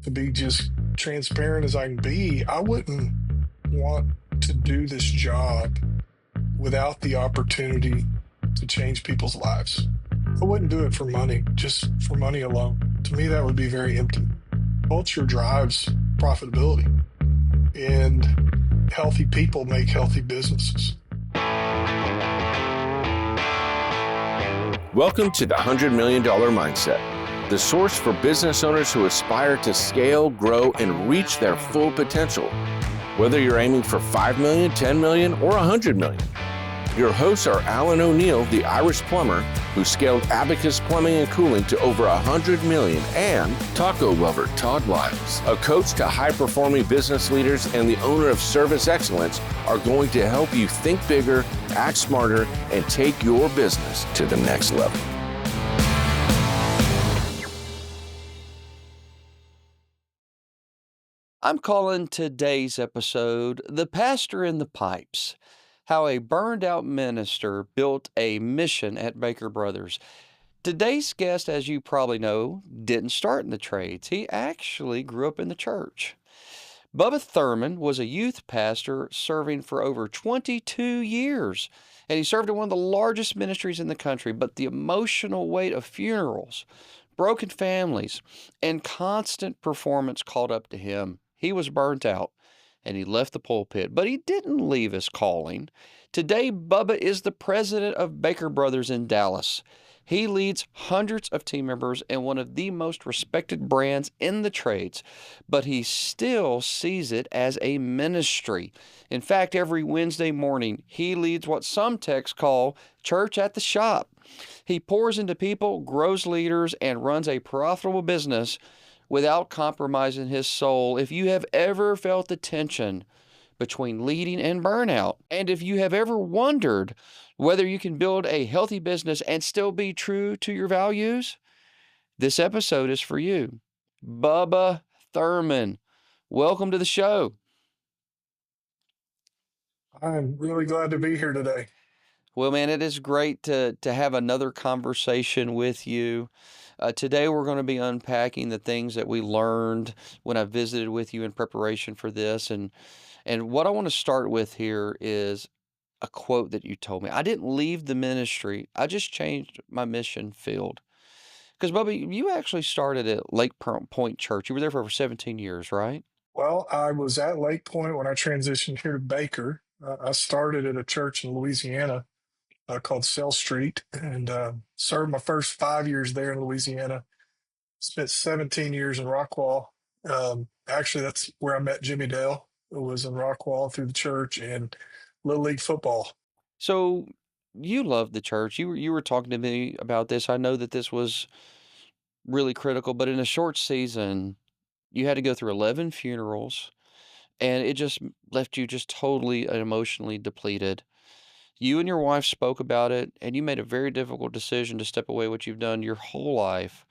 To be just transparent as I can be, I wouldn't want to do this job without the opportunity to change people's lives. I wouldn't do it for money, just for money alone. To me, that would be very empty. Culture drives profitability, and healthy people make healthy businesses. Welcome to the $100 Million Mindset, the source for business owners who aspire to scale, grow, and reach their full potential. Whether you're aiming for 5 million, 10 million, or 100 million. Your hosts are Alan O'Neill, the Irish plumber, who scaled Abacus Plumbing and Cooling to over 100 million, and taco lover Todd Liles, a coach to high-performing business leaders and the owner of Service Excellence, are going to help you think bigger, act smarter, and take your business to the next level. I'm calling today's episode The Pastor in the Pipes, how a burned out minister built a mission at Baker Brothers. Today's guest, as you probably know, didn't start in the trades. He actually grew up in the church. Bubba Thurman was a youth pastor serving for over 22 years, and he served in one of the largest ministries in the country. But the emotional weight of funerals, broken families, and constant performance caught up to him. He was burnt out, and he left the pulpit, but he didn't leave his calling. Today, Bubba is the president of Baker Brothers in Dallas. He leads hundreds of team members and one of the most respected brands in the trades, but he still sees it as a ministry. In fact, every Wednesday morning, he leads what some texts call church at the shop. He pours into people, grows leaders, and runs a profitable business without compromising his soul. If you have ever felt the tension between leading and burnout, and if you have ever wondered whether you can build a healthy business and still be true to your values, this episode is for you. Bubba Thurman, welcome to the show. I'm really glad to be here today. Well, man, it is great to have another conversation with you. Today, we're going to be unpacking the things that we learned when I visited with you in preparation for this. And what I want to start with here is a quote that you told me. I didn't leave the ministry. I just changed my mission field. Because, Bubba, you actually started at Lake Point Church. You were there for over 17 years, right? Well, I was at Lake Point when I transitioned here to Baker. I started at a church in Louisiana called Cell Street, and served my first 5 years there in Louisiana. Spent 17 years in Rockwall. Actually, that's where I met Jimmy Dale. It was in Rockwall through the church and Little League football. So you loved the church. You were talking to me about this. I know that this was really critical, but in a short season, you had to go through 11 funerals, and it just left you just totally and emotionally depleted. You and your wife spoke about it, and you made a very difficult decision to step away, what you've done your whole life.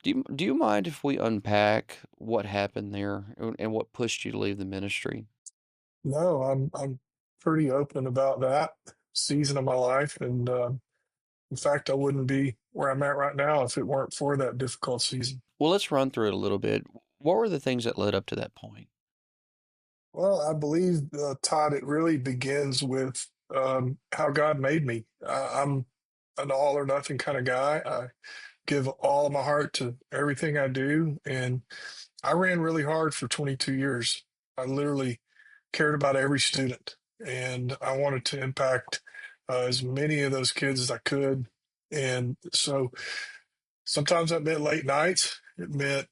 Do you mind if we unpack what happened there and what pushed you to leave the ministry? No, I'm pretty open about that season of my life, and in fact, I wouldn't be where I'm at right now if it weren't for that difficult season. Well, let's run through it a little bit. What were the things that led up to that point? Well, I believe, Todd, it really begins with how God made me. I'm an all or nothing kind of guy. I give all of my heart to everything I do. And I ran really hard for 22 years. I literally cared about every student, and I wanted to impact as many of those kids as I could. And so sometimes that meant late nights. It meant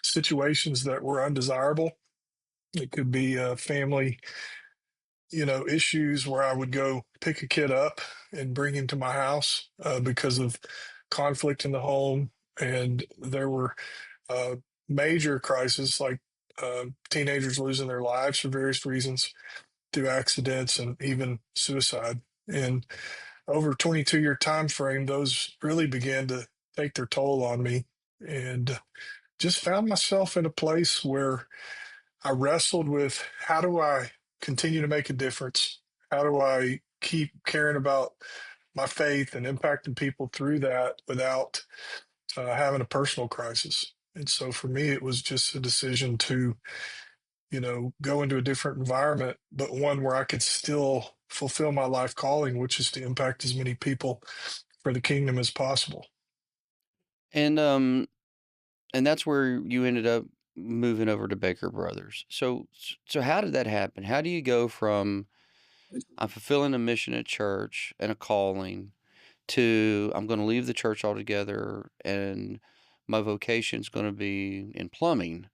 situations that were undesirable. It could be family, issues where I would go pick a kid up and bring him to my house because of conflict in the home. And there were uh, major crises like teenagers losing their lives for various reasons through accidents and even suicide. And over a 22-year time frame, those really began to take their toll on me, and just found myself in a place where I wrestled with, how do I continue to make a difference? How do I keep caring about my faith and impacting people through that without having a personal crisis? And so for me, it was just a decision to, go into a different environment, but one where I could still fulfill my life calling, which is to impact as many people for the kingdom as possible. And um and that's where you ended up moving over to Baker Brothers. So how did that happen? How do you go from I'm fulfilling a mission at church and a calling to I'm going to leave the church altogether and my vocation is going to be in plumbing?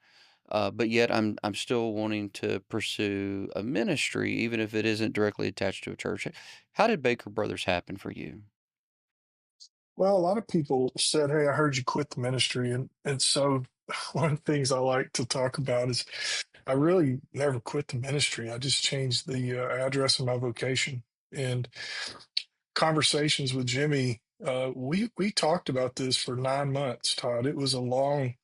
But yet I'm still wanting to pursue a ministry, even if it isn't directly attached to a church. How did Baker Brothers happen for you? Well, a lot of people said, "Hey, I heard you quit the ministry," and so one of the things I like to talk about is I really never quit the ministry. I just changed the address of my vocation. And conversations with Jimmy, we talked about this for 9 months, Todd. It was a long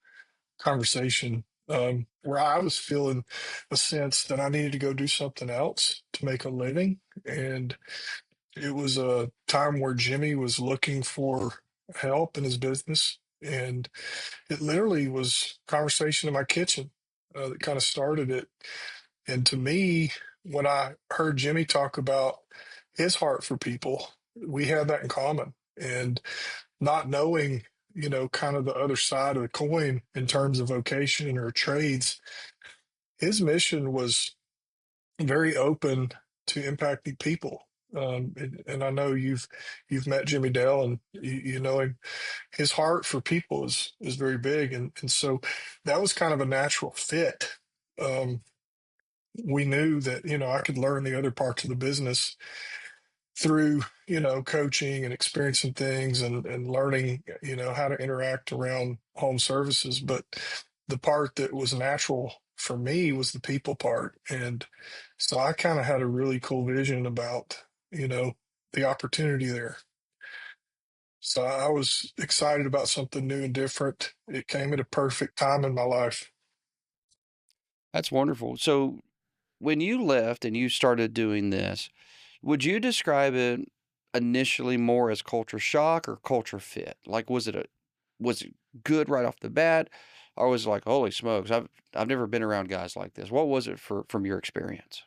conversation where I was feeling a sense that I needed to go do something else to make a living, and it was a time where Jimmy was looking for help in his business, and it literally was conversation in my kitchen that kind of started it. And to me, when I heard Jimmy talk about his heart for people, we had that in common. And not knowing, kind of the other side of the coin in terms of vocation or trades, his mission was very open to impacting people. And I know you've met Jimmy Dale, and you know him. His heart for people is very big, and so that was kind of a natural fit. Um, we knew that I could learn the other parts of the business through coaching and experiencing things and learning how to interact around home services, but the part that was natural for me was the people part. And so I kind of had a really cool vision about the opportunity there. So I was excited about something new and different. It came at a perfect time in my life. That's wonderful. So when you left and you started doing this, would you describe it initially more as culture shock or culture fit? Like, was it good right off the bat, or was it like, holy smokes, I've never been around guys like this? What was it from your experience?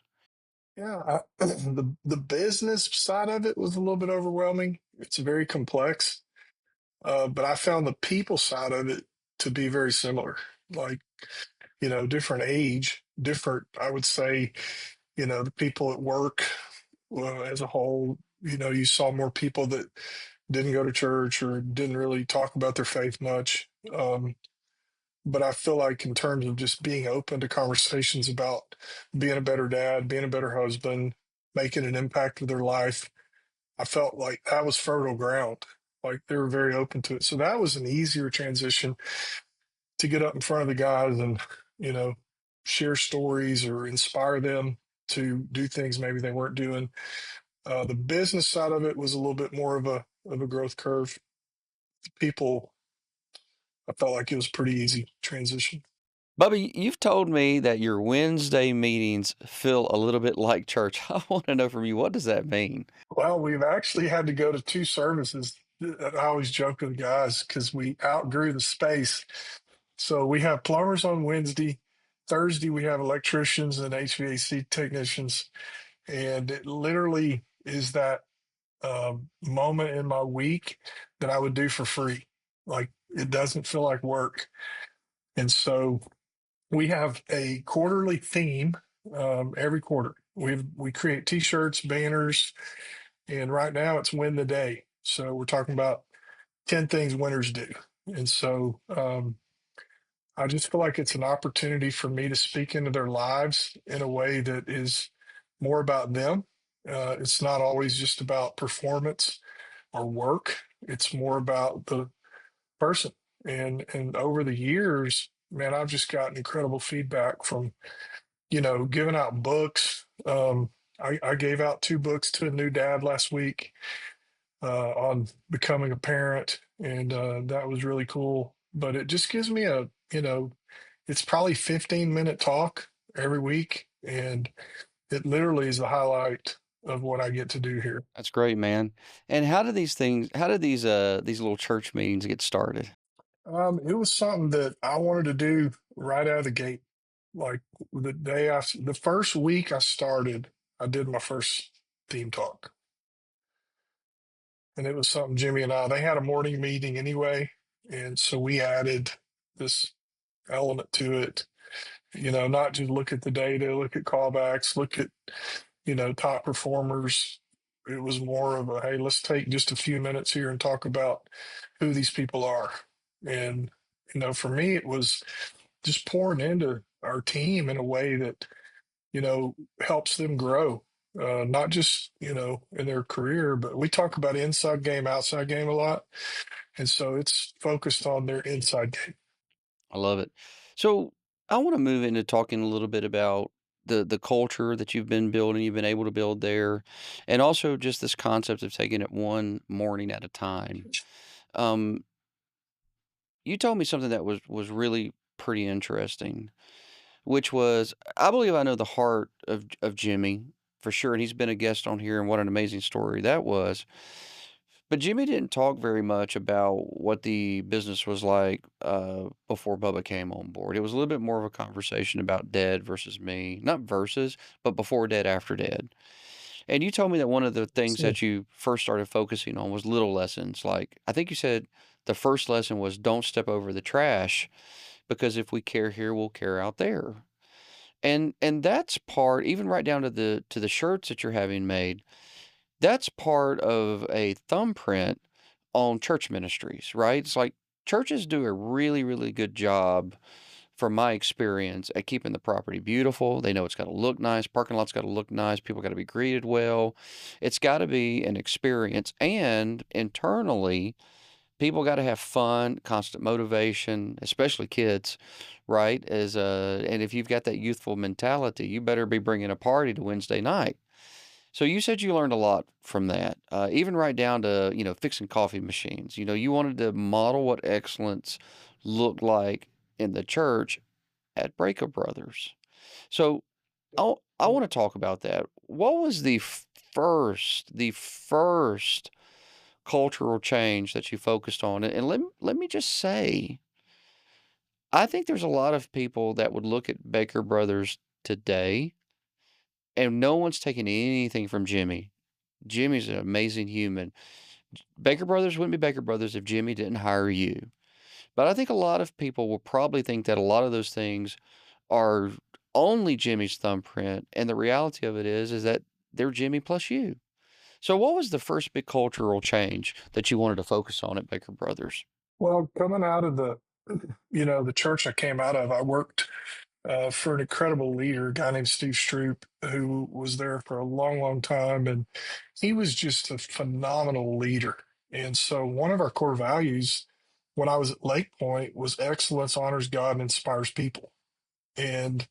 Yeah, the business side of it was a little bit overwhelming. It's very complex, but I found the people side of it to be very similar. Like, different age, different. I would say, the people at work as a whole. You saw more people that didn't go to church or didn't really talk about their faith much. But I feel like in terms of just being open to conversations about being a better dad, being a better husband, making an impact with their life, I felt like that was fertile ground. Like they were very open to it. So that was an easier transition to get up in front of the guys and, you know, share stories or inspire them to do things maybe they weren't doing. The business side of it was a little bit more of a growth curve. People, I felt like it was pretty easy transition. Bubby, you've told me that your Wednesday meetings feel a little bit like church. I want to know from you, what does that mean? Well, we've actually had to go to two services. I always joke with the guys because we outgrew the space. So we have plumbers on Wednesday. Thursday, we have electricians and HVAC technicians. And it literally is that moment in my week that I would do for free. Like it doesn't feel like work. And so we have a quarterly theme every quarter. We create T-shirts, banners, and right now it's win the day. So we're talking about 10 things winners do. And so I just feel like it's an opportunity for me to speak into their lives in a way that is more about them. It's not always just about performance or work. It's more about the person. And over the years, man, I've just gotten incredible feedback from, giving out books. I gave out two books to a new dad last week on becoming a parent, and that was really cool. But it just gives me it's probably 15-minute talk every week, and it literally is the highlight of what I get to do here. That's great, man. And how did these little church meetings get started? It was something that I wanted to do right out of the gate. Like the first week I started, I did my first theme talk. And it was something Jimmy and they had a morning meeting anyway. And so we added this element to it, not just look at the data, look at callbacks, look at, top performers. It was more of a, hey, let's take just a few minutes here and talk about who these people are. And, for me, it was just pouring into our team in a way that, helps them grow. Not just, in their career, but we talk about inside game, outside game a lot. And so it's focused on their inside game. I love it. So I want to move into talking a little bit about the culture that you've been building, you've been able to build there, and also just this concept of taking it one morning at a time. Um, you told me something that was really pretty interesting, which was I believe I know the heart of Jimmy for sure, and he's been a guest on here, and what an amazing story that was. But Jimmy didn't talk very much about what the business was like before Bubba came on board. It was a little bit more of a conversation about Dad versus me, not versus, but before Dad, after Dad. And you told me that one of the things So, that you first started focusing on was little lessons. Like I think you said the first lesson was don't step over the trash because if we care here, we'll care out there. And that's part, even right down to the shirts that you're having made. That's part of a thumbprint on church ministries, right? It's like churches do a really, really good job, from my experience, at keeping the property beautiful. They know it's got to look nice. Parking lot's got to look nice. People got to be greeted well. It's got to be an experience. And internally, people got to have fun, constant motivation, especially kids, right? And if you've got that youthful mentality, you better be bringing a party to Wednesday night. So you said you learned a lot from that, even right down to, fixing coffee machines. You wanted to model what excellence looked like in the church at Breaker Brothers. So I want to talk about that. What was the first cultural change that you focused on? And let me just say, I think there's a lot of people that would look at Baker Brothers today, and no one's taking anything from Jimmy. Jimmy's an amazing human. Baker Brothers wouldn't be Baker Brothers if Jimmy didn't hire you. But I think a lot of people will probably think that a lot of those things are only Jimmy's thumbprint, and the reality of it is that they're Jimmy plus you. So what was the first big cultural change that you wanted to focus on at Baker Brothers? well, coming out of the church I came out of, I worked for an incredible leader, a guy named Steve Stroop, who was there for a long, long time. And he was just a phenomenal leader. And so one of our core values when I was at Lake Point was excellence honors God and inspires people. And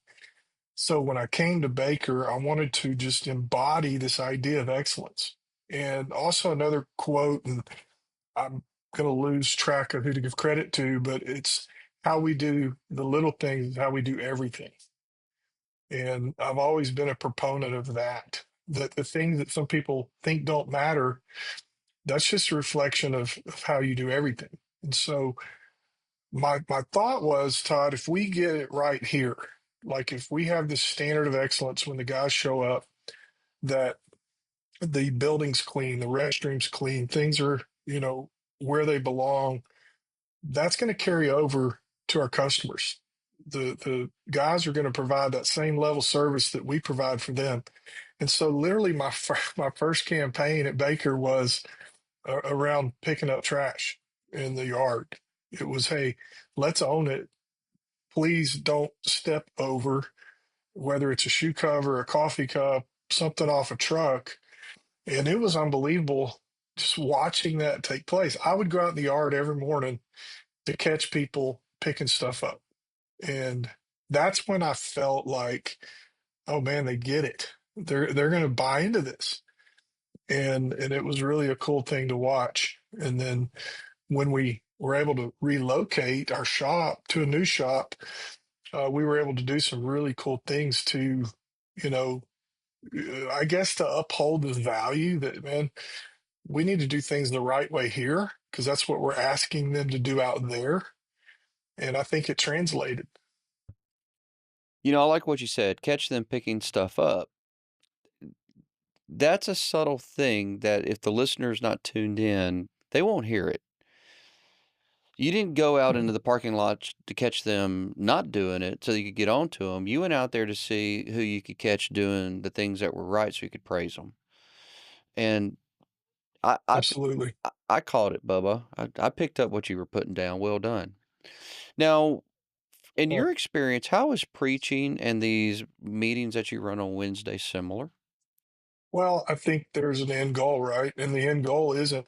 so when I came to Baker, I wanted to just embody this idea of excellence. And also another quote, and I'm going to lose track of who to give credit to, but it's how we do the little things, is how we do everything. And I've always been a proponent of that the things that some people think don't matter, that's just a reflection of how you do everything. And so my thought was, Todd, if we get it right here, like if we have this standard of excellence when the guys show up, that the building's clean, the restrooms clean, things are, where they belong, that's going to carry over to our customers. The guys are going to provide that same level of service that we provide for them. And so, literally, my first campaign at Baker was around picking up trash in the yard. It was, hey, let's own it. Please don't step over, whether it's a shoe cover, a coffee cup, something off a truck. And it was unbelievable just watching that take place. I would go out in the yard every morning to catch people picking stuff up. And that's when I felt like, oh man, they get it. They're going to buy into this. And it was really a cool thing to watch. And then when we were able to relocate our shop to a new shop, we were able to do some really cool things to, you know, I guess to uphold this value that, man, we need to do things the right way here because that's what we're asking them to do out there. And I think it translated. I like what you said, catch them picking stuff up. That's a subtle thing that if the listener's not tuned in, they won't hear it. You didn't go out into the parking lot to catch them not doing it so you could get on to them. You went out there to see who you could catch doing the things that were right so you could praise them. And I, I, Absolutely. I caught it, Bubba. I picked up what you were putting down. Well done. Now, in Well, your experience, how is preaching and these meetings that you run on Wednesday similar? well, I think there's an end goal, right? And the end goal isn't.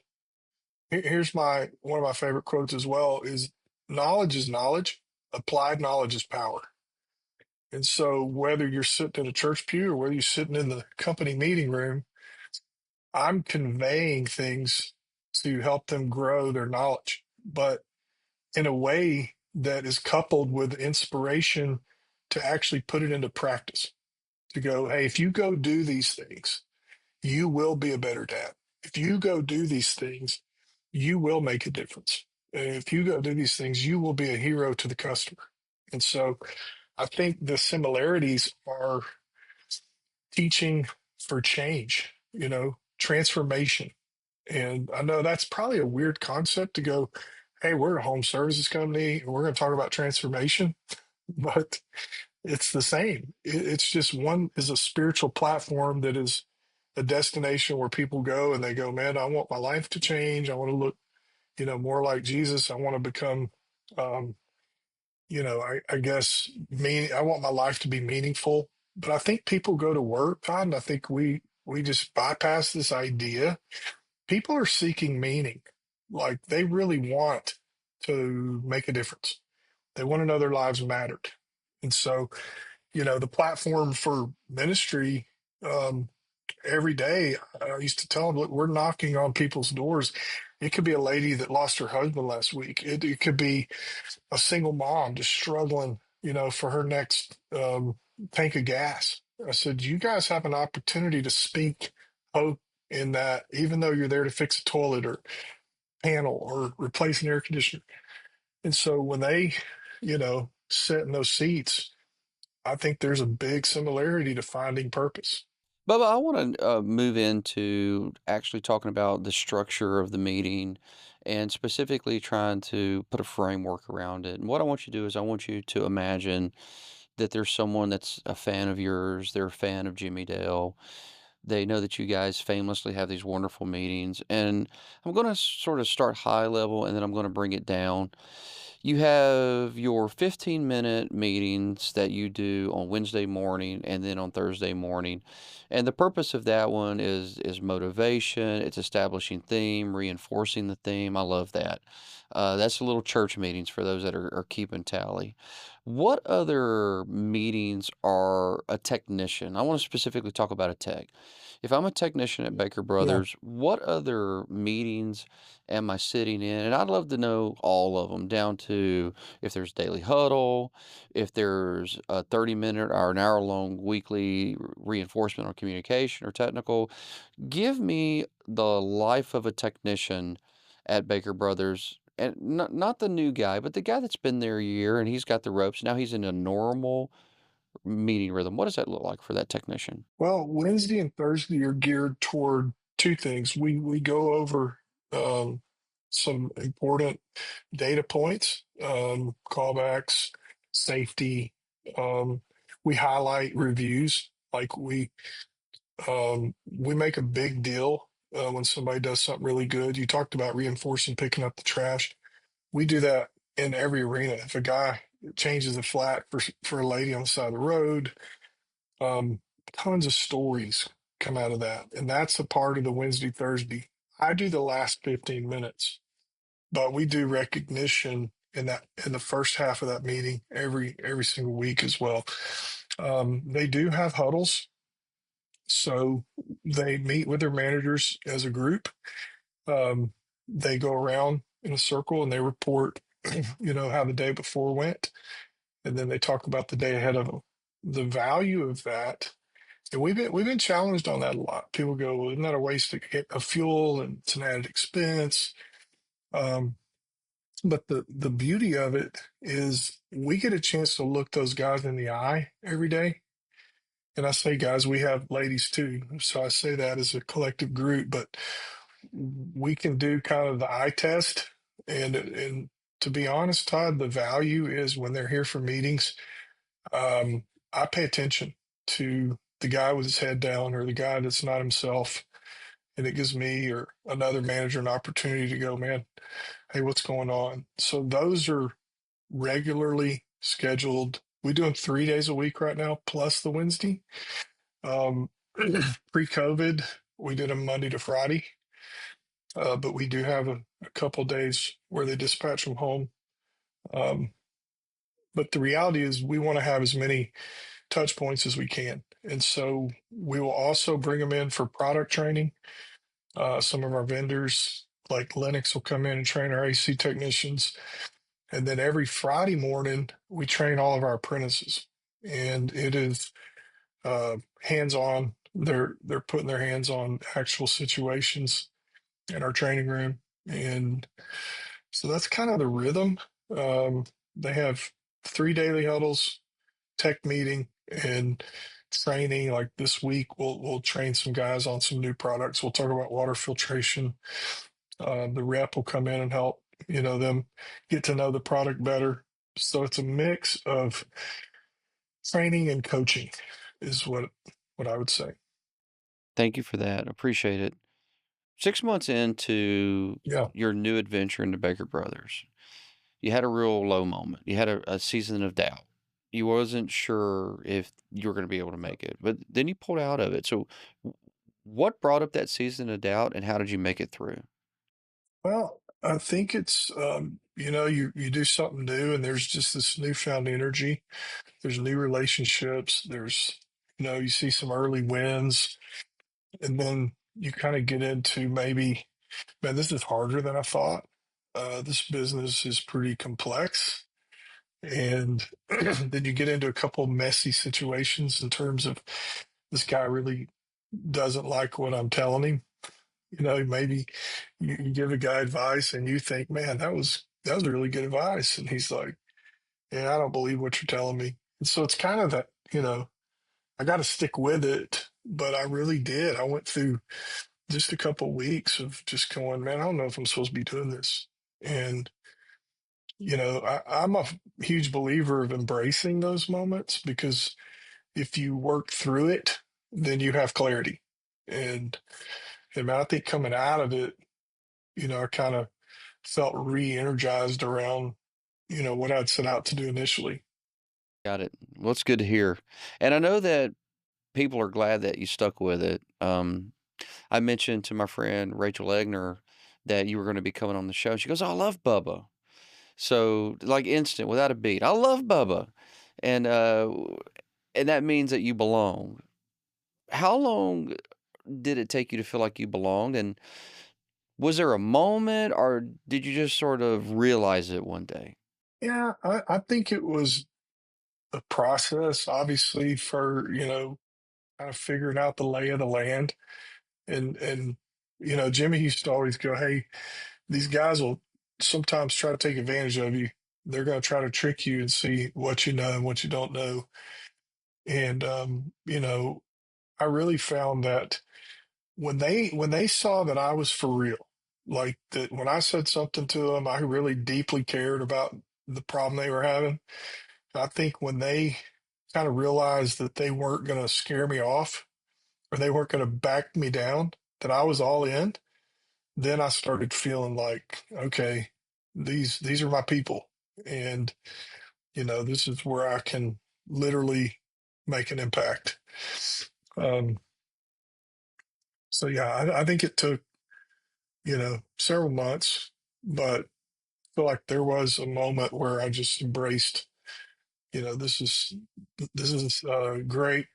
Here's my one of my favorite quotes as well: is knowledge is knowledge, applied knowledge is power. And so, whether you're sitting in a church pew or whether you're sitting in the company meeting room, I'm conveying things to help them grow their knowledge, but in a way that is coupled with inspiration to actually put it into practice. To go, hey, if you go do these things, you will be a better dad. If you go do these things, you will make a difference. And if you go do these things, you will be a hero to the customer. And so I think the similarities are teaching for change, transformation. And I know that's probably a weird concept to go, hey, we're a home services company and we're going to talk about transformation, but it's the same. It's just one is a spiritual platform that is a destination where people go and they go, man, I want my life to change. I want to look, more like Jesus. I want to become, um, I guess, I want my life to be meaningful. But I think people go to work, Todd, and I think we just bypass this idea. People are seeking meaning. Like they really want to make a difference. They want to know their lives mattered. And so, the platform for ministry, um, every day, I used to tell them, look, we're knocking on people's doors. It could be a lady that lost her husband last week. It could be a single mom just struggling, for her next tank of gas. I said, you guys have an opportunity to speak hope in that, even though you're there to fix a toilet or panel or replace an air conditioner. And so when they, sit in those seats, I think there's a big similarity to finding purpose. Bubba, I want to move into actually talking about the structure of the meeting and specifically trying to put a framework around it. And what I want you to do is I want you to imagine that there's someone that's a fan of yours, they're a fan of Jimmy Dale. They know that you guys famously have these wonderful meetings. And I'm going to sort of start high level and then I'm going to bring it down. You have your 15-minute meetings that you do on Wednesday morning and then on Thursday morning. And the purpose of that one is motivation, it's establishing theme, reinforcing the theme. I love that. That's the little church meetings for those that are keeping tally. What other meetings are a technician? I want to specifically talk about a tech. If I'm a technician at Baker Yeah. Brothers, what other meetings am I sitting in? And I'd love to know all of them, down to if there's daily huddle, if there's a 30-minute or an hour-long weekly reinforcement or communication or technical. Give me the life of a technician at Baker Brothers. And not the new guy, but the guy that's been there a year and he's got the ropes. Now he's in a normal meeting rhythm. What does that look like for that technician? Well, Wednesday and Thursday are geared toward two things. We go over some important data points, callbacks, safety. Um, we highlight reviews. Like we make a big deal when somebody does something really good. You talked about reinforcing picking up the trash. We do that in every arena. If a guy changes a flat for a lady on the side of the road, um, tons of stories come out of that, and that's a part of the Wednesday Thursday. I do the last 15 minutes, but we do recognition in the first half of that meeting every single week as well. They do have huddles, so they meet with their managers as a group. Um, they go around in a circle and they report, how the day before went, and then they talk about the day ahead of them. The value of that, and we've been challenged on that a lot. People go, well, isn't that a waste of fuel and it's an added expense? Um, But the beauty of it is we get a chance to look those guys in the eye every day. And I say guys, we have ladies too. So I say that as a collective group, but we can do kind of the eye test. And to be honest, Todd, the value is when they're here for meetings, I pay attention to the guy with his head down or the guy that's not himself. And it gives me or another manager an opportunity to go, man, hey, what's going on? So those are regularly scheduled. We do them 3 days a week right now, plus the Wednesday. Um, Pre-COVID, we did them Monday to Friday, but we do have a couple days where they dispatch from home. Um, but the reality is, we want to have as many touch points as we can, and so we will also bring them in for product training. Some of our vendors, like Lennox, will come in and train our AC technicians. And then every Friday morning, we train all of our apprentices, and it is hands-on. They're putting their hands on actual situations in our training room, and so that's kind of the rhythm. Um, they have 3 daily huddles, tech meeting, and training. Like this week, we'll train some guys on some new products. We'll talk about water filtration. The rep will come in and help, them get to know the product better. So it's a mix of training and coaching is what I would say. Thank you for that. Appreciate it. 6 months into Yeah. your new adventure into Baker Brothers, you had a real low moment. You had a season of doubt. You wasn't sure if you were going to be able to make it, but then you pulled out of it. So, what brought up that season of doubt, and how did you make it through? Well, I think it's you do something new and there's just this newfound energy. There's new relationships. There's you see some early wins, and then you kind of get into maybe, man, this is harder than I thought. This business is pretty complex. And then you get into a couple messy situations in terms of this guy really doesn't like what I'm telling him. Maybe you give a guy advice and you think, man, that was really good advice. And he's like, yeah, I don't believe what you're telling me. And so it's kind of that, I got to stick with it. But I really did. I went through just a couple weeks of just going, man, I don't know if I'm supposed to be doing this. And I'm a huge believer of embracing those moments, because if you work through it, then you have clarity. And, and I think coming out of it, I kind of felt re-energized around, what I'd set out to do initially. Got it. Well, it's good to hear. And I know that people are glad that you stuck with it. I mentioned to my friend Rachel Egner that you were going to be coming on the show. She goes, "Oh, I love Bubba." So, like instant, without a beat, I love Bubba, and and that means that you belong. How long did it take you to feel like you belonged? And was there a moment, or did you just sort of realize it one day? Yeah, I think it was a process, obviously, for, kind of figuring out the lay of the land. And Jimmy used to always go, hey, these guys will sometimes try to take advantage of you. They're going to try to trick you and see what you know and what you don't know. And I really found that when they saw that I was for real, like that when I said something to them, I really deeply cared about the problem they were having. I think when they kind of realized that they weren't going to scare me off or they weren't going to back me down, that I was all in, then I started feeling like, okay, these are my people, and this is where I can literally make an impact. Um, so yeah, I think it took several months, but I feel like there was a moment where I just embraced, this is a great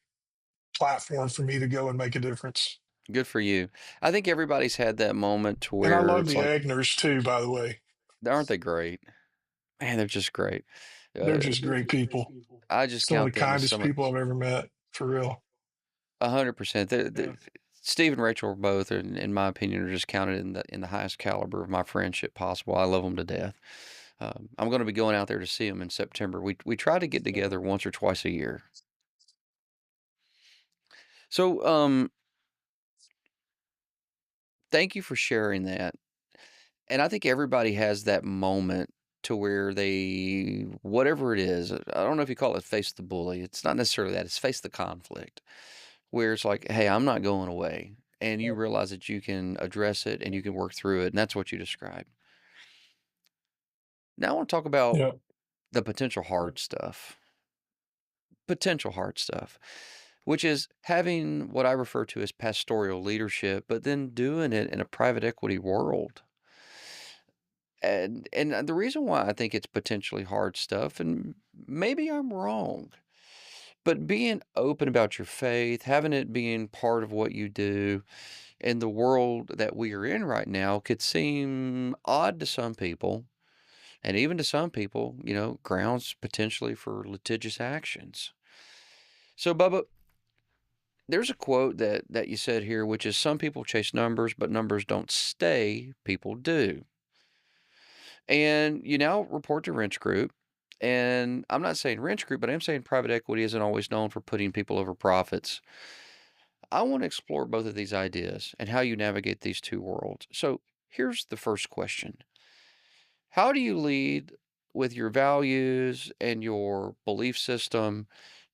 platform for me to go and make a difference. Good for you. I think everybody's had that moment to And I where love it's the like, Agners too, by the way. aren't they great? Man, they're just great. They're Uh, just great people. I just Some of the count them as kindest some people I've ever met, for real. 100%. Yeah. Steve and Rachel are both, in my opinion, are just counted in the highest caliber of my friendship possible. I love them to death. I'm going to be going out there to see him in September. We try to get together once or twice a year. So, thank you for sharing that. And I think everybody has that moment to where they, whatever it is, I don't know if you call it face the bully. It's not necessarily that. It's face the conflict, where it's like, hey, I'm not going away. And you realize that you can address it and you can work through it. And that's what you described. Now I want to talk about Yeah. the potential hard stuff. Potential hard stuff, which is having what I refer to as pastoral leadership, but then doing it in a private equity world. And the reason why I think it's potentially hard stuff, and maybe I'm wrong, but being open about your faith, having it being part of what you do in the world that we are in right now could seem odd to some people, and even to some people, grounds potentially for litigious actions. So, Bubba, there's a quote that you said here, which is some people chase numbers, but numbers don't stay, people do. And you now report to Wrench Group. And I'm not saying Wrench Group, but I'm saying private equity isn't always known for putting people over profits. I want to explore both of these ideas and how you navigate these two worlds. So here's the first question. How do you lead with your values and your belief system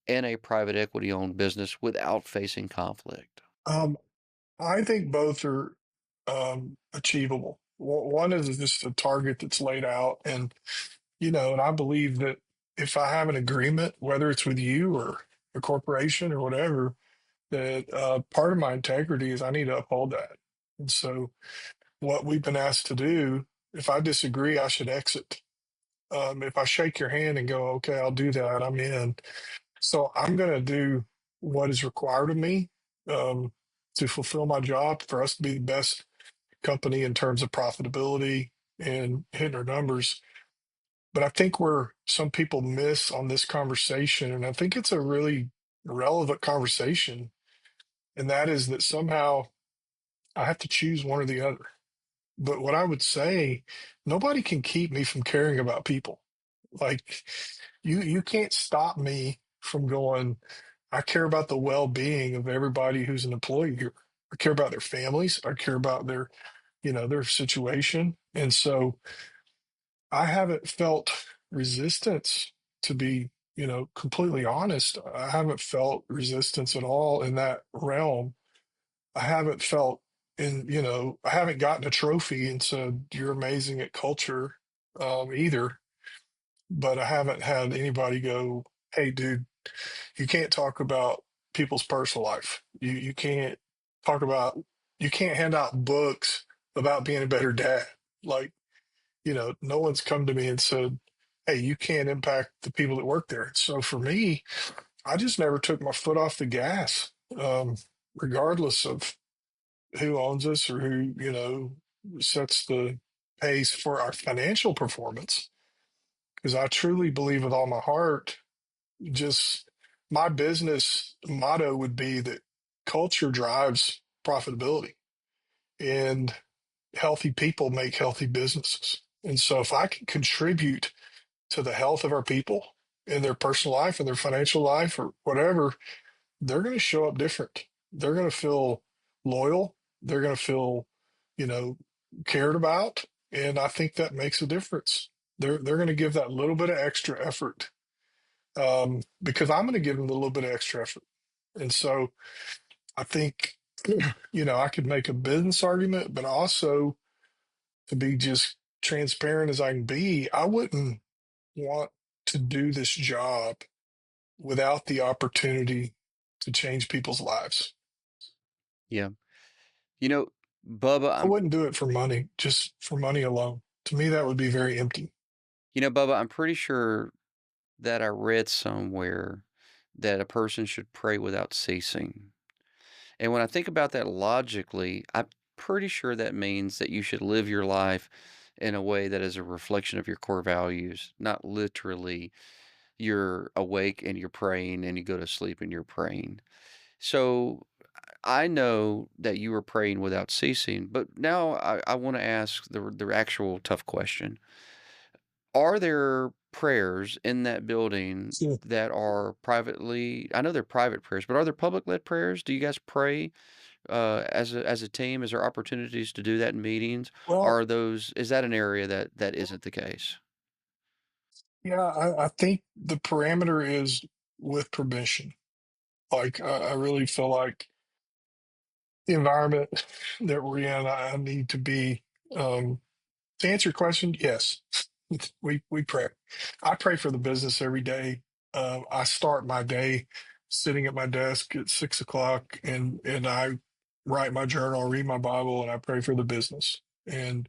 in a private equity owned business without facing conflict? Um, I think both are achievable. One is just a target that's laid out, and and I believe that if I have an agreement, whether it's with you or a corporation or whatever, that part of my integrity is I need to uphold that. And so, what we've been asked to do, if I disagree, I should exit. If I shake your hand and go, okay, I'll do that, I'm in. So I'm going to do what is required of me to fulfill my job for us to be the best company in terms of profitability and hitting our numbers. But I think where some people miss on this conversation, and I think it's a really relevant conversation, and that is that somehow I have to choose one or the other. But what I would say, nobody can keep me from caring about people. Like you can't stop me from going, I care about the well-being of everybody who's an employee here. I care about their families. I care about their situation. And so I haven't felt resistance to be, completely honest. I haven't felt resistance at all in that realm. I haven't felt I haven't gotten a trophy and said, you're amazing at culture either. But I haven't had anybody go, hey, dude, you can't talk about people's personal life. You can't talk about you can't hand out books about being a better dad. Like, no one's come to me and said, hey, you can't impact the people that work there. So for me, I just never took my foot off the gas, regardless of who owns us or who, sets the pace for our financial performance. Because I truly believe with all my heart, just my business motto would be that culture drives profitability and healthy people make healthy businesses. And so if I can contribute to the health of our people in their personal life and their financial life or whatever, they're going to show up different. They're going to feel loyal. They're going to feel, you know, cared about. And I think that makes a difference. They're going to give that little bit of extra effort because I'm going to give them a little bit of extra effort. And so I think, I could make a business argument, but also to be just transparent as I can be, I wouldn't want to do this job without the opportunity to change people's lives. Yeah. You know, Bubba, I I'm wouldn't do it for money, just for money alone. To me, that would be very empty. Bubba, I'm pretty sure that I read somewhere that a person should pray without ceasing. And when I think about that logically, I'm pretty sure that means that you should live your life in a way that is a reflection of your core values, not literally you're awake and you're praying and you go to sleep and you're praying. So I know that you were praying without ceasing, but now I want to ask the actual tough question. Are there prayers in that building So, that are privately? I know they're private prayers, but are there public led prayers? Do you guys pray as a team? Is there opportunities to do that in meetings? well, Is that an area that isn't the case? yeah, I think the parameter is with permission. Like, I really feel like the environment that we're in, I need to be, to answer your question, yes, we pray. I pray for the business every day. I start my day sitting at my desk at 6 o'clock, and I write my journal, read my Bible, and I pray for the business. And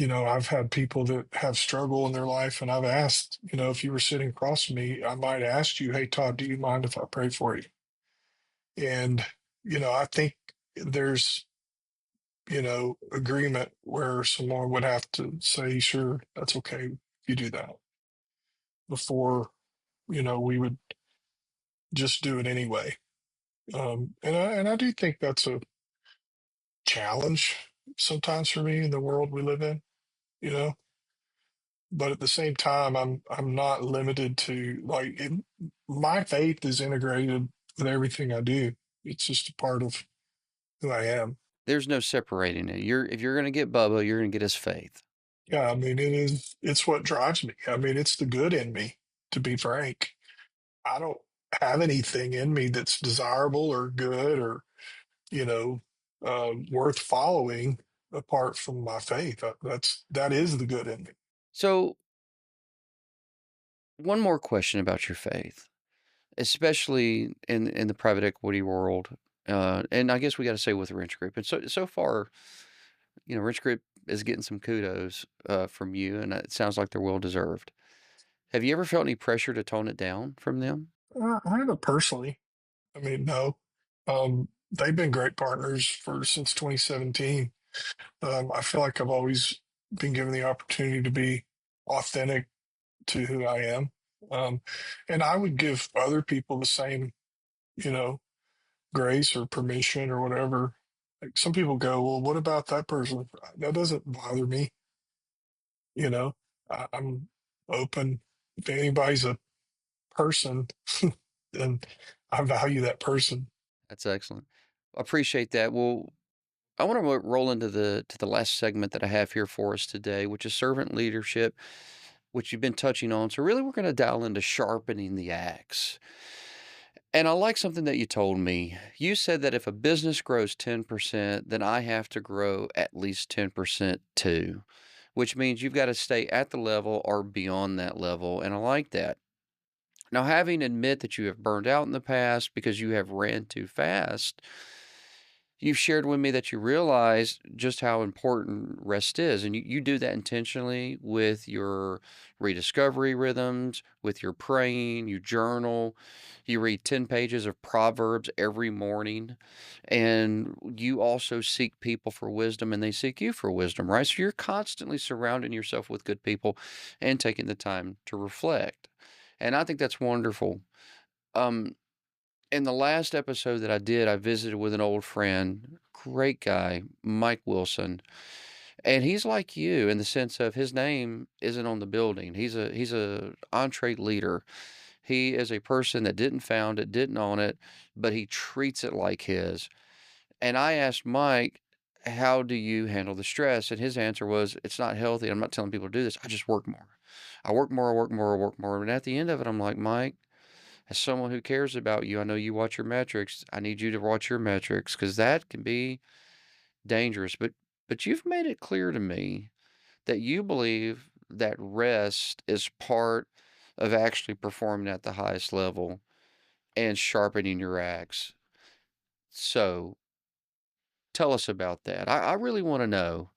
I've had people that have struggle in their life, and I've asked, if you were sitting across from me, I might ask you, "Hey, Todd, do you mind if I pray for you?" And I think there's agreement where someone would have to say, sure, that's okay if you do that before, we would just do it anyway. And I do think that's a challenge sometimes for me in the world we live in, you know, but at the same time, I'm not limited to my faith is integrated with everything I do. It's just a part of who I am. There's no separating it. If you're going to get Bubba, you're going to get his faith. Yeah, I mean, it's what drives me. I mean, it's the good in me, to be frank. I don't have anything in me that's desirable or good or, you know, worth following apart from my faith. That is the good in me. So, one more question about your faith, especially in the private equity world, and I guess we got to say with Rich Group. And so far, Rich Group is getting some kudos from you, and it sounds like they're well deserved. Have you ever felt any pressure to tone it down from them? I haven't personally. I mean, no. They've been great partners for since 2017. I feel like I've always been given the opportunity to be authentic to who I am. Um, and I would give other people the same, you know, grace or permission or whatever. Like some people go, well, what about that person? That doesn't bother me. You know, I'm open. If anybody's a person, then I value that person. That's excellent. I appreciate that. Well, I want to roll into the last segment that I have here for us today, which is servant leadership, which you've been touching on. So really, we're going to dial into sharpening the axe. And I like something that you told me. You said that if a business grows 10%, then I have to grow at least 10% too, which means you've got to stay at the level or beyond that level. And I like that. Now, having admit that you have burned out in the past because you have ran too fast, you've shared with me that you realize just how important rest is. And you do that intentionally with your rediscovery rhythms, with your praying, you journal, you read 10 pages of Proverbs every morning, and you also seek people for wisdom and they seek you for wisdom, right? So you're constantly surrounding yourself with good people and taking the time to reflect. And I think that's wonderful. Um, in the last episode that I did, I visited with an old friend, great guy, Mike Wilson, and he's like you in the sense of his name isn't on the building. He's a entree leader. He is a person that didn't found it, didn't own it, but he treats it like his. And I asked Mike, "How do you handle the stress?" And his answer was, "It's not healthy. I'm not telling people to do this. I just work more. I work more. I work more. I work more." And at the end of it, I'm like, Mike, as someone who cares about you, I know you watch your metrics. I need you to watch your metrics because that can be dangerous. But you've made it clear to me that you believe that rest is part of actually performing at the highest level and sharpening your axe. So tell us about that. I really want to know.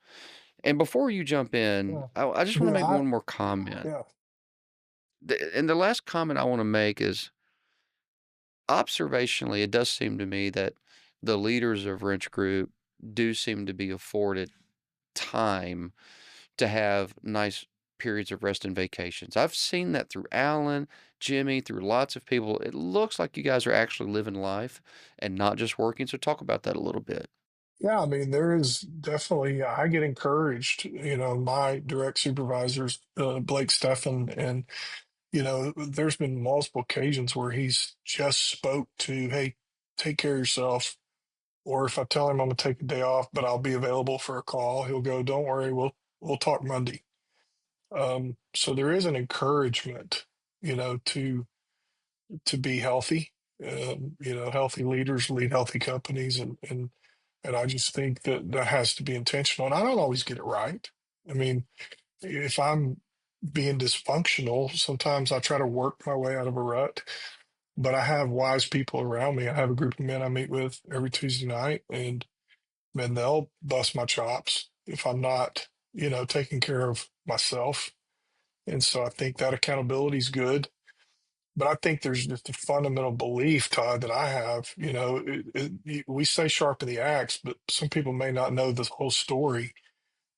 And before you jump in, Yeah, I just want to yeah, make one more comment. yeah. And the last comment I want to make is observationally, it does seem to me that the leaders of Wrench Group do seem to be afforded time to have nice periods of rest and vacations. I've seen that through Alan, Jimmy, through lots of people. It looks like you guys are actually living life and not just working. So talk about that a little bit. Yeah, I mean, there is definitely, I get encouraged, my direct supervisors, Blake Steffen, and, there's been multiple occasions where he's just spoke to, hey, take care of yourself. Or if I tell him I'm gonna take a day off, but I'll be available for a call, he'll go, don't worry, we'll talk Monday. So there is an encouragement, to be healthy. Healthy leaders lead healthy companies, and I just think that that has to be intentional. And I don't always get it right. I mean, if I'm being dysfunctional, sometimes I try to work my way out of a rut. But I have wise people around me. I have a group of men I meet with every Tuesday night, and man, they'll bust my chops if I'm not, taking care of myself. And so I think that accountability is good. But I think there's just a fundamental belief, Todd, that I have. We say sharpen the axe, but some people may not know the whole story.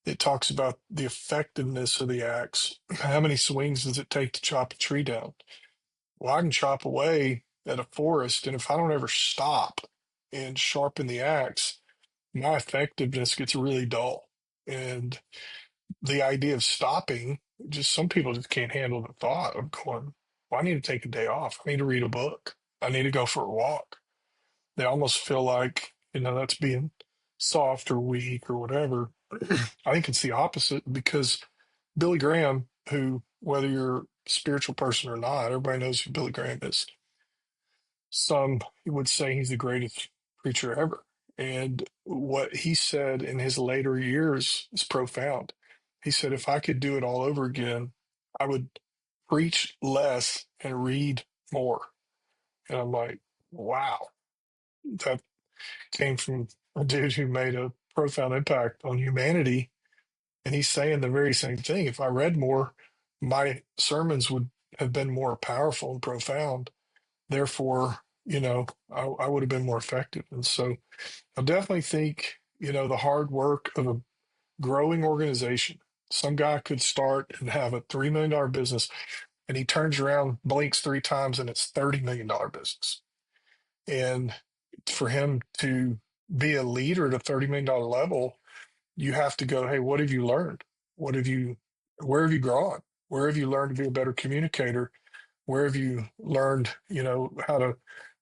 It talks about the effectiveness of the axe. How many swings does it take to chop a tree down? Well, I can chop away at a forest, and if I don't ever stop and sharpen the axe, my effectiveness gets really dull. And the idea of stopping, just some people just can't handle the thought of going, well, I need to take a day off. I need to read a book. I need to go for a walk. They almost feel like, that's being soft or weak or whatever. I think it's the opposite because Billy Graham, who, whether you're a spiritual person or not, everybody knows who Billy Graham is. Some would say he's the greatest preacher ever. And what he said in his later years is profound. He said, if I could do it all over again, I would preach less and read more. And I'm like, wow, that came from a dude who made a profound impact on humanity. And he's saying the very same thing. If I read more, my sermons would have been more powerful and profound. Therefore, I would have been more effective. And so I definitely think, the hard work of a growing organization. Some guy could start and have a $3 million business, and he turns around, blinks three times, and it's $30 million business. And for him to be a leader at a $30 million level, you have to go, hey, what have you learned? Where have you grown? Where have you learned to be a better communicator? Where have you learned, how to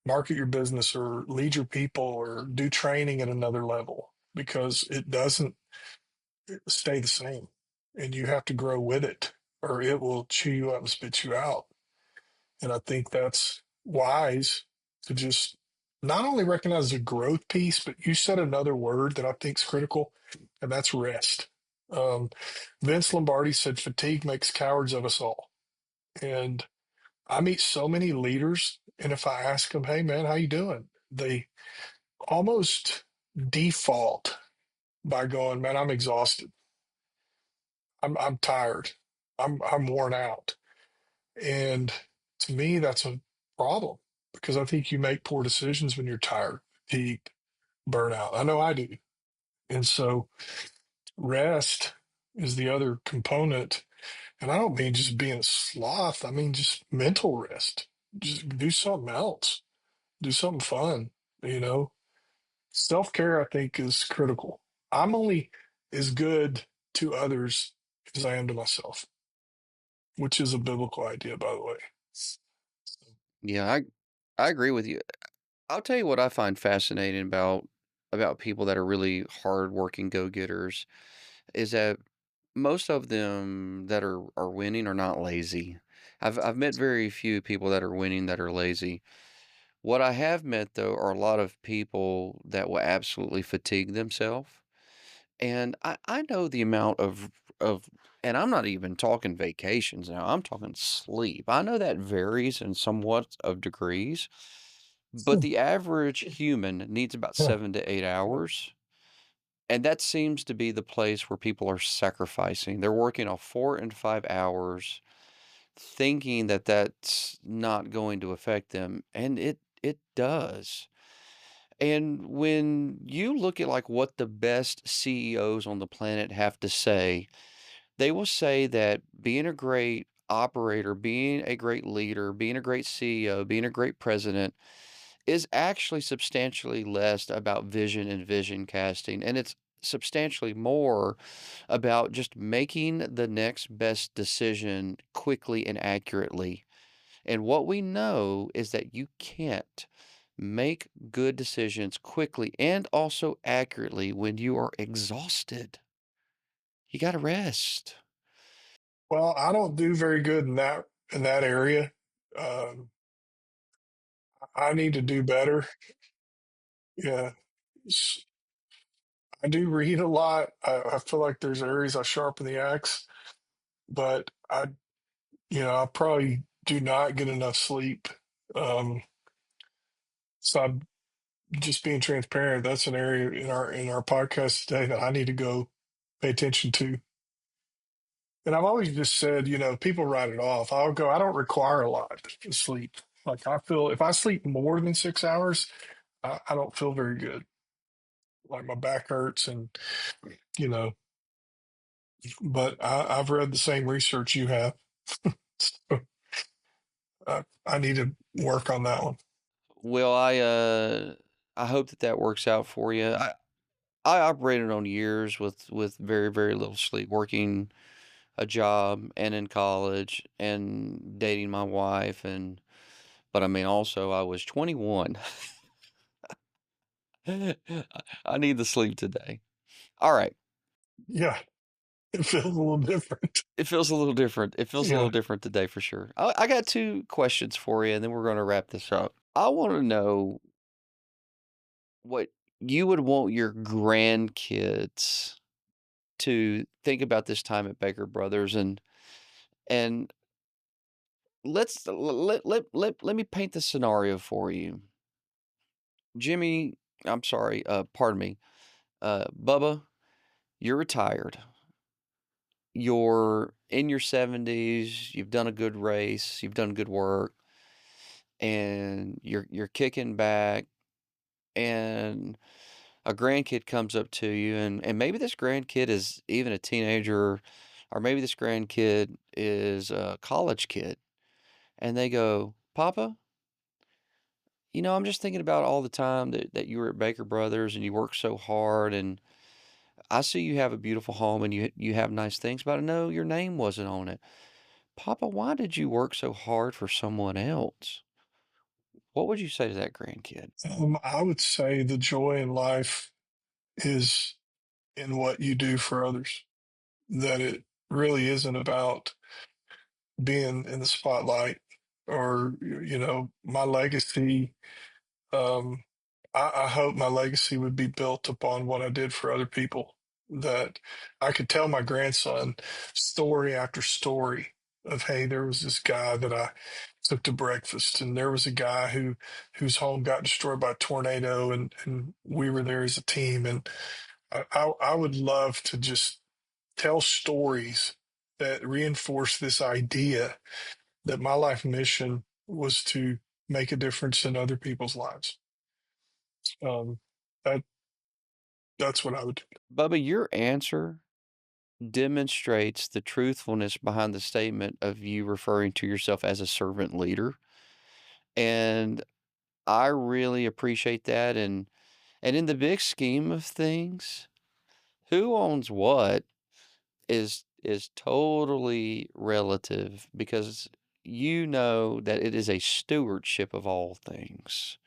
market your business or lead your people or do training at another level? Because it doesn't stay the same, and you have to grow with it or it will chew you up and spit you out. And I think that's wise to just not only recognize the growth piece, but you said another word that I think is critical, and that's rest. Um, Vince Lombardi said, fatigue makes cowards of us all. And I meet so many leaders, and if I ask them, "Hey, man, how you doing?" They almost default by going, "Man, I'm exhausted. I'm tired. I'm worn out." And to me, that's a problem because I think you make poor decisions when you're tired, fatigued, burnout. I know I do. And so rest is the other component. And I don't mean just being a sloth. I mean just mental rest. Just do something else. Do something fun, you know. Self-care, I think, is critical. I'm only as good to others as I am to myself, which is a biblical idea, by the way. Yeah, I agree with you. I'll tell you what I find fascinating about people that are really hardworking go-getters is that most of them that are winning are not lazy. I've met very few people that are winning that are lazy. What I have met though are a lot of people that will absolutely fatigue themselves. And I know the amount of and I'm not even talking vacations now. I'm talking sleep. I know that varies in somewhat of degrees, but the average human needs about Yeah. 7 to 8 hours. And that seems to be the place where people are sacrificing. They're working off 4 and 5 hours, thinking that that's not going to affect them, and it does. And when you look at like what the best CEOs on the planet have to say, they will say that being a great operator, being a great leader, being a great CEO, being a great president is actually substantially less about vision and vision casting, and it's substantially more about just making the next best decision quickly and accurately. And what we know is that you can't make good decisions quickly and also accurately when you are exhausted. You got to rest. Well, I don't do very good in that area. Um, I need to do better. Yeah, I do read a lot. I feel like there's areas I sharpen the axe, but I probably do not get enough sleep. Um, so I'm just being transparent. That's an area in our podcast today that I need to go pay attention to. And I've always just said, people write it off. I'll go, I don't require a lot of sleep. Like I feel if I sleep more than 6 hours, I don't feel very good. Like my back hurts you know, but I've read the same research you have. So I need to work on that one. Well, I hope that that works out for you. I operated on years with very very little sleep, working a job and in college and dating my wife, and but I mean also I was 21. I need the sleep today. All right. Yeah, it feels a little different. It feels a little different. It feels a little Yeah. different today for sure. I got two questions for you, and then we're going to wrap this up. I want to know what you would want your grandkids to think about this time at Baker Brothers, and let me paint the scenario for you. Jimmy, I'm sorry, pardon me. Bubba, you're retired. You're in your 70s, you've done a good race, you've done good work, and you're kicking back, and a grandkid comes up to you, and maybe this grandkid is even a teenager, or maybe this grandkid is a college kid, and they go, Papa, I'm just thinking about all the time that you were at Baker Brothers and you worked so hard, and I see you have a beautiful home and you have nice things, but I know your name wasn't on it. Papa, why did you work so hard for someone else? What would you say to that grandkid? I would say the joy in life is in what you do for others, that it really isn't about being in the spotlight or, my legacy. Um, I hope my legacy would be built upon what I did for other people, that I could tell my grandson story after story of, hey, there was this guy that I took to breakfast, and there was a guy whose home got destroyed by a tornado, and we were there as a team. And I would love to just tell stories that reinforce this idea that my life mission was to make a difference in other people's lives. Um, that that's what I would do. Bubba, your answer demonstrates the truthfulness behind the statement of you referring to yourself as a servant leader. And I really appreciate that. And in the big scheme of things, who owns what is totally relative, because you know that it is a stewardship of all things.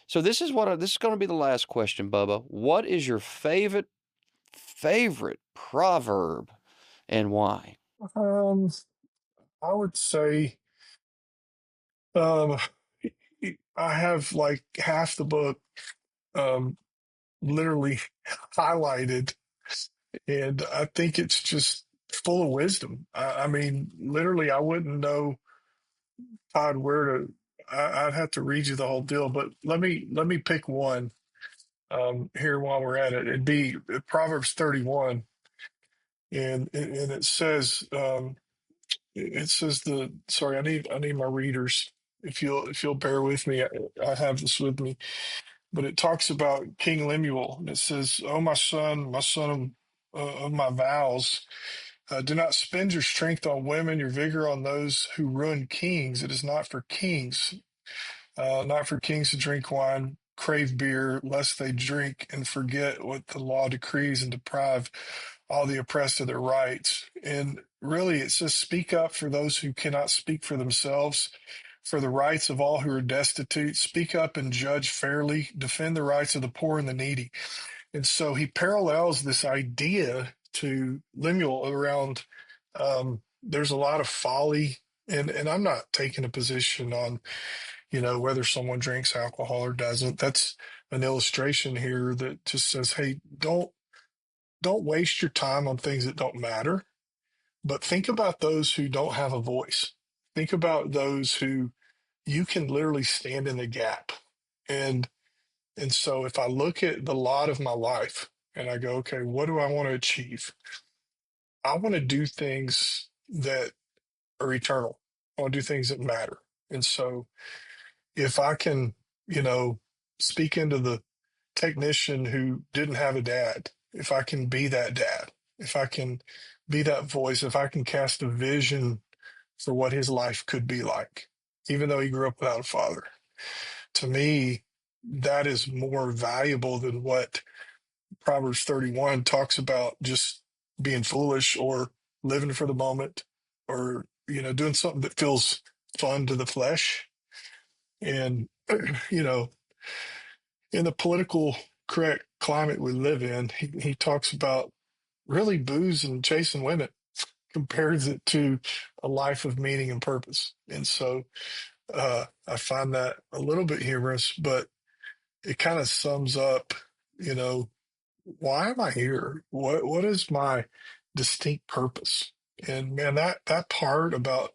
So this is going to be the last question, Bubba. What is your favorite proverb and why? Um, I would say um, I have like half the book um, literally highlighted, and I think it's just full of wisdom. I mean, literally, I wouldn't know, Todd, where to. I'd have to read you the whole deal, but let me pick one here while we're at it. It'd be Proverbs 31, and it says it says the sorry, I need my readers. If you'll bear with me, I have this with me, but it talks about King Lemuel, and it says, "Oh my son of my vows, do not spend your strength on women, your vigor on those who ruin kings. It is not for kings Not for kings to drink wine, crave beer, lest they drink and forget what the law decrees and deprive all the oppressed of their rights. And really, it says, speak up for those who cannot speak for themselves, for the rights of all who are destitute. Speak up and judge fairly. Defend the rights of the poor and the needy. And so he parallels this idea to Lemuel around there's a lot of folly. And I'm not taking a position on, whether someone drinks alcohol or doesn't. That's an illustration here that just says, hey, don't waste your time on things that don't matter, but think about those who don't have a voice. Think about those who you can literally stand in the gap. And so if I look at the lot of my life and I go, okay, what do I want to achieve? I want to do things that are eternal. I want to do things that matter. And so if I can, speak into the technician who didn't have a dad, if I can be that dad, if I can be that voice, if I can cast a vision for what his life could be like, even though he grew up without a father, to me, that is more valuable than what Proverbs 31 talks about, just being foolish or living for the moment or, doing something that feels fun to the flesh. And, in the political correct climate we live in, he talks about really booze and chasing women, compares it to a life of meaning and purpose. And so I find that a little bit humorous, but it kind of sums up, why am I here? What is my distinct purpose? And man, that part about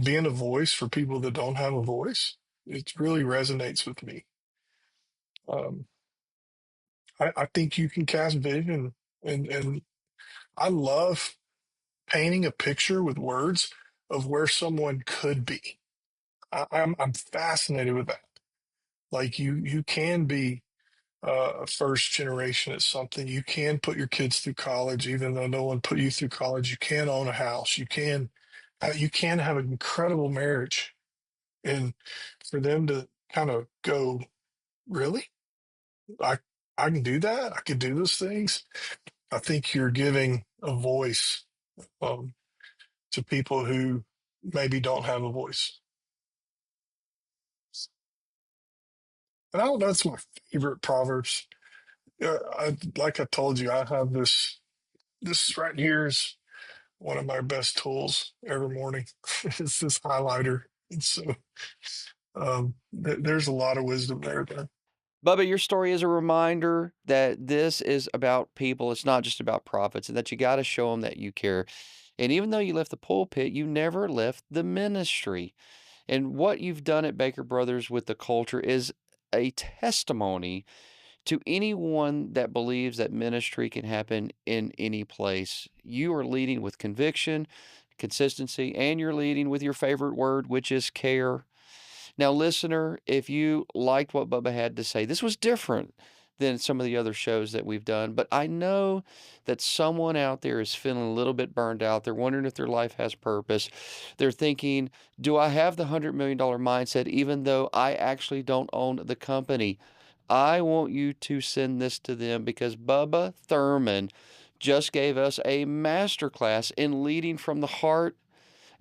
being a voice for people that don't have a voice, it really resonates with me. Um, I think you can cast vision, and I love painting a picture with words of where someone could be. I'm fascinated with that. Like you can be a first generation at something. You can put your kids through college, even though no one put you through college. You can own a house. You can have an incredible marriage, and for them to kind of go, really, I I can do that. I can do those things. I think you're giving a voice um, to people who maybe don't have a voice. And I don't know, it's my favorite Proverbs. Like I told you, I have this. This right here is one of my best tools every morning. It's this highlighter. And so there's a lot of wisdom there. Bubba, your story is a reminder that this is about people. It's not just about profits, and that you got to show them that you care. And even though you left the pulpit, you never left the ministry. And what you've done at Baker Brothers with the culture is a testimony to anyone that believes that ministry can happen in any place. You are leading with conviction, consistency, and you're leading with your favorite word, which is care. Now, listener, if you liked what Bubba had to say, this was different than some of the other shows that we've done, but I know that someone out there is feeling a little bit burned out. They're wondering if their life has purpose. They're thinking, do I have the $100 million mindset even though I actually don't own the company? I want you to send this to them because Bubba Thurman just gave us a masterclass in leading from the heart.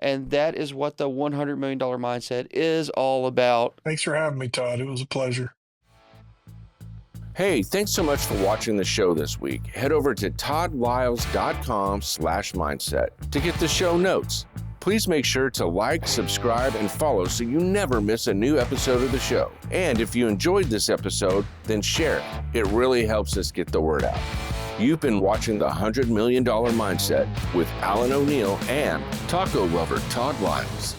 And that is what the $100 million mindset is all about. Thanks for having me, Todd. It was a pleasure. Hey, thanks so much for watching the show this week. Head over to toddliles.com/mindset to get the show notes. Please make sure to like, subscribe, and follow so you never miss a new episode of the show. And if you enjoyed this episode, then share it. It really helps us get the word out. You've been watching the $100 Million Mindset with Alan O'Neill and taco lover Todd Liles.